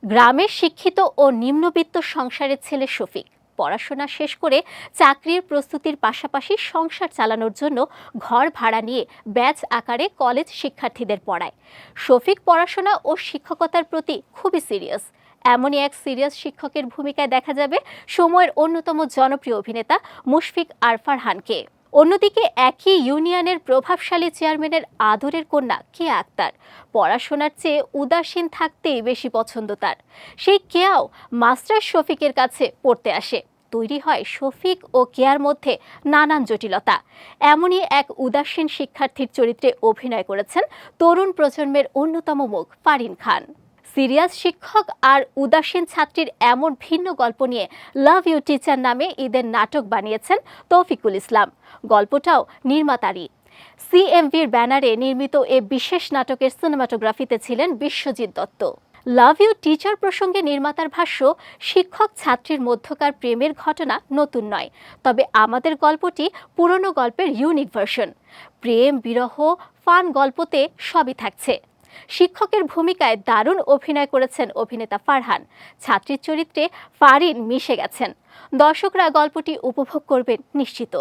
গ্রামের শিক্ষিত ও নিম্নবিত্ত সংসারের ছেলে শফিক পড়াশোনা শেষ করে চাকরির প্রস্তুতির পাশাপাশি সংসার চালানোর জন্য ঘর ভাড়া নিয়ে ব্যাচ আকারে কলেজ শিক্ষার্থীদের পড়ায়। শফিক পড়াশোনা ও শিক্ষকতার প্রতি খুবই সিরিয়াস। এমনই এক সিরিয়াস শিক্ষকের ভূমিকায় দেখা যাবে সময়ের অন্যতম জনপ্রিয় অভিনেতা মুশফিক আর ফারহানকে। অন্যদিকে একই ইউনিয়নের প্রভাবশালী চেয়ারম্যানের আদরের কন্যা কেয়া আক্তার পড়াশোনার চেয়ে উদাসীন থাকতেই বেশি পছন্দ তার। সেই কেয়াও মাস্টার শফিকের কাছে পড়তে আসে। তৈরি হয় শফিক ও কেয়ার মধ্যে নানান জটিলতা। এমনই এক উদাসীন শিক্ষার্থীর চরিত্রে অভিনয় করেছেন তরুণ প্রজন্মের অন্যতম মুখ ফারিন খান। সিরিয়াস শিক্ষক আর উদাসীন ছাত্রীর এমন ভিন্ন গল্প নিয়ে লাভ ইউ টিচার নামে ঈদের নাটক বানিয়েছেন তৌফিকুল ইসলাম। গল্পটাও নির্মাতারই। সিএমভির ব্যানারে নির্মিত এ বিশেষ নাটকের সিনেমাটোগ্রাফিতে ছিলেন Biswajit Dutta. Love you teacher প্রসঙ্গে নির্মাতার ভাষ্য, শিক্ষক ছাত্রীর মধ্যকার প্রেমের ঘটনা নতুন নয়, তবে আমাদের গল্পটি পুরনো গল্পের ইউনিক ভার্সন। প্রেম, বিরহ, ফান গল্পতে সবই থাকছে। শিক্ষকের ভূমিকায় দারুণ অভিনয় করেছেন অভিনেতা ফারহান। ছাত্রীর চরিত্রে ফারিন মিশে গেছেন। দর্শকরা গল্পটি উপভোগ করবেন নিশ্চিত।